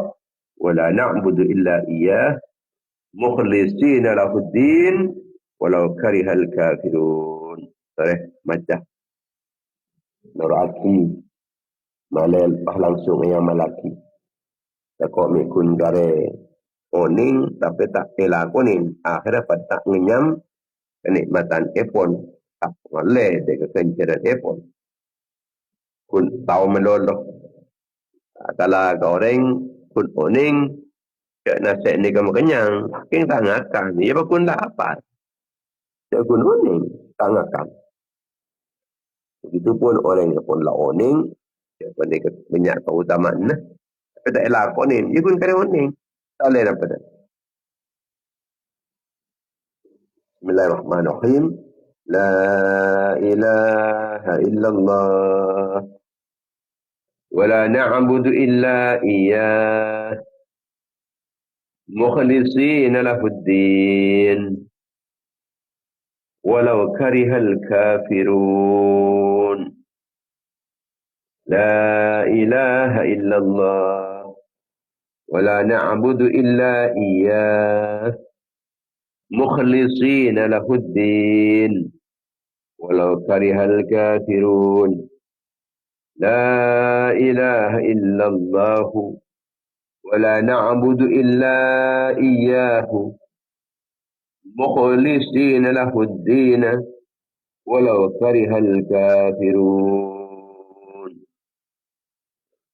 wa la na'budu illa iyyah mukhlisina lahuddin walau karihal kafirun. Sorry, macam Nuraki malel langsung yang malaki. Takut mikun gare oning tapi tak elakonin. Akhirnya tak ngenyam kenikmatan iPhone. Tak boleh dia kekencaran iPhone. Kun tahu meloloh. Kalau goreng kun oning ke nasi ni kamu kenyang. King tak ngakan. Ia pun dah apa. Dia pun oning, tak ngakan. Begitupun orang yang pun lah oning, dia pun dia banyak keutamaan. Tapi tak elak oning, dia pun kena oning. Tak boleh apa dah. Bismillahirrahmanirrahim. La ilaha illallah. Wa la na'budu illa iyyah. Mukhlisina lahuddin. ولو كره الكافرون لا إله إلا الله ولا نعبد إلا إياه مخلصين له الدين ولو كره الكافرون لا إله إلا الله ولا نعبد إلا إياه مخلصين له الدين ولو كره الكافرون.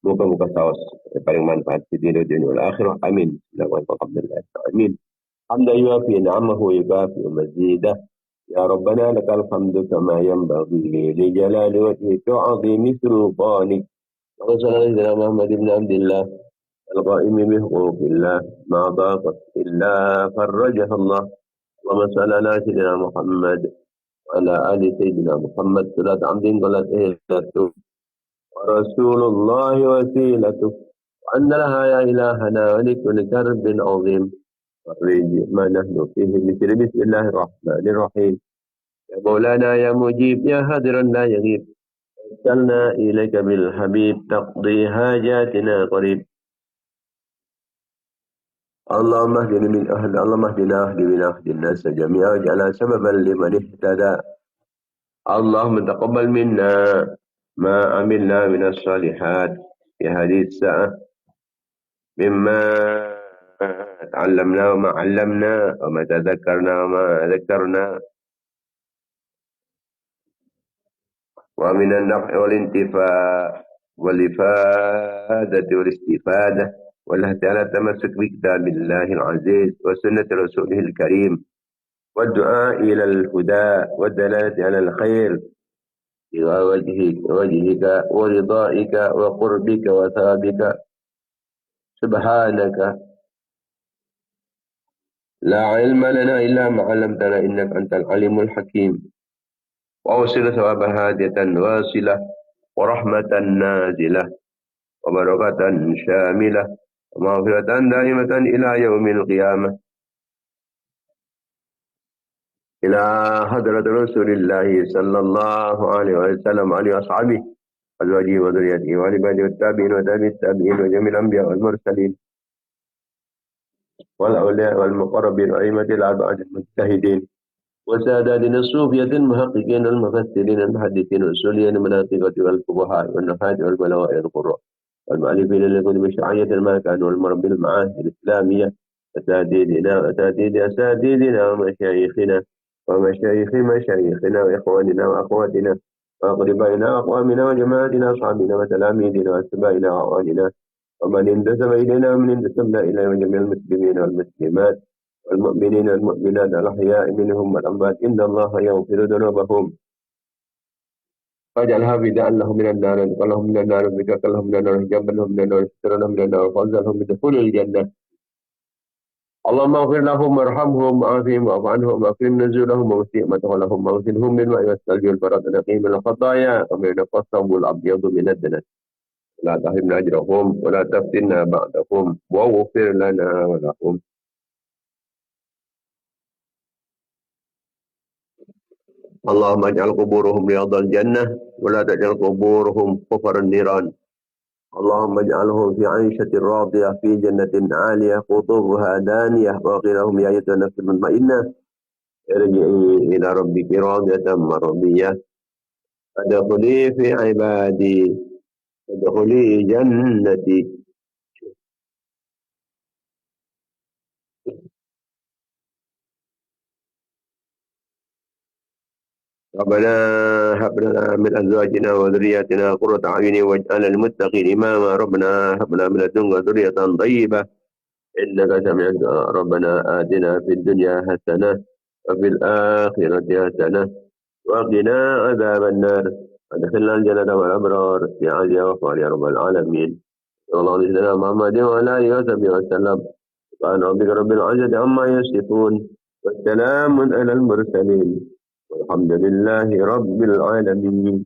Muka-muka saus yang paling manfaat di dunia wal akhirah. Amin. Amin. حمدا يوافي نعمه ويكافئ مزيده. يا ربنا لك الحمد كما ينبغي لجلال وجهك وعظيم سلطانك. وصلى على محمد بن عبد الله القائم بحقوق الله ما ضاقت إلا فرجها الله. اللهم صل على سيدنا محمد وعلى آل سيدنا محمد صلاة عبد قلت إهلته ورسول الله وسيلته وأن لها يا إلهنا ولكل كرب عظيم فرج ما نحن فيه بسم الله الرحمن الرحيم. يا مولانا يا مجيب يا هادرا لا يغيب وكلنا إليك بالحبيب تقضي حاجاتنا قريب. اللهم اهدنا من أهل اللهم اهدنا من أهل الناس جميعا واجعلنا سببا لمن اهتدى. اللهم تقبل منا ما عملنا من الصالحات في هذه الساعة مما تعلمنا وما علمنا وما تذكرنا وما ذكرنا ومن النفع والانتفاع والإفادة والاستفادة والهدى على التمسك بكتاب الله العزيز وسنة رسوله الكريم والدعاء إلى الهدى والدلالة على الخير إلى وجهك ورضائك وقربك وثوابك. سبحانك لا علم لنا إلا ما علمتنا إنك أنت العليم الحكيم. وأوصل ثواب هادية واصلة ورحمة نازلة وبركة شاملة ومغفرة دائمة إلى يوم القيامة إلى حضرة رسول الله صلى الله عليه وسلم وعلى أصحابه أزواجه وذريته وعباده والتابعين وتابع التابعين وجميع الأنبياء والمرسلين والأولياء والمقربين وأئمة الأربعة المجتهدين وساداتنا الصوفية المحققين المفسرين المحدثين والأصوليين المناطقة والفقهاء والنحاة والبلواء القراء والمؤلفين لكتب الشرعية المكان والمربي المعاهد الإسلامية أساتذتنا ومشايخنا ومشايخ مشايخنا وإخواننا وأخواتنا وأقربائنا وأقوامنا وجماعتنا وأصحابنا وتلاميذنا وأتباعنا وأعواننا ومن انتسب إلينا ومن انتسبنا إلى جميع المسلمين والمسلمات والمؤمنين والمؤمنات الأحياء منهم والأموات إن الله يغفر ذنوبهم فاجعلها فداء لهم من النار لهم من النار وزكاة لهم من النار حجابا لهم من النار سترا لهم من النار وفوزا لهم بدخول الجنة. اللهم اغفر لهم وارحمهم وعافهم واعف عنهم واكرم نزولهم ووسع مدخلهم واغسلهم بالماء والثلج والبرد نقي من الخطايا ومن ينقى الثوب الابيض من الدنس. لا تحرمنا اجرهم ولا تفتنا بعدهم واغفر لنا ولهم. اللهم اجعل قبورهم رياض الجنة ولا تجعل قبورهم كفر النيران. اللهم اجعلهم في عيشة راضية في جنة عالية قطوفها دانية وقيلهم يا أيتها النفس المطمئنة ارجعي إلى ربك راضية مرضية فادخلي في عبادي وادخلي جنتي. ربنا هب لنا من أزواجنا وذرياتنا قرة أعين واجعلنا للمتقين إماما. ربنا هب لنا من لدنك ذرية طيبة إنك سميع الدعاء. ربنا آتنا في الدنيا حسنة وفي الآخرة حسنة وقنا عذاب النار وادخلنا الجنة مع الأبرار في عزية وفار يا رب العالمين. صلى الله عليه وسلم محمد وعلى آله وصحبه وسلم. سبحان ربك رب العزة عما يصفون والسلام على المرسلين والحمد لله رب العالمين.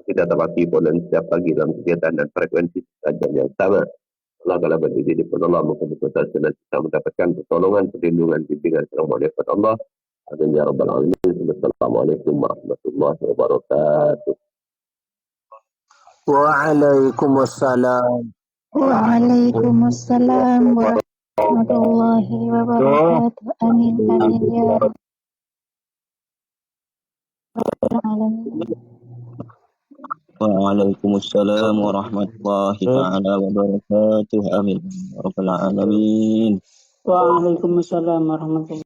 Kita tepati bulan setiap pagi dalam kegiatan dan frekuensi saja yang sama. Allah telah berdiri di depan Allah, maka kita mendapatkan pertolongan, perlindungan, bimbingan, selama Allah. Amin ya rabbal alamin. Assalamualaikum warahmatullahi wabarakatuh. Waalaikumsalam. Waalaikumsalam warahmatullahi wabarakatuh. Amin amin ya rabbal alamin. Waalaikumsalam warahmatullahi taala wabarakatuh. Amin ya rabbal alamin. Waalaikumsalam warahmatullahi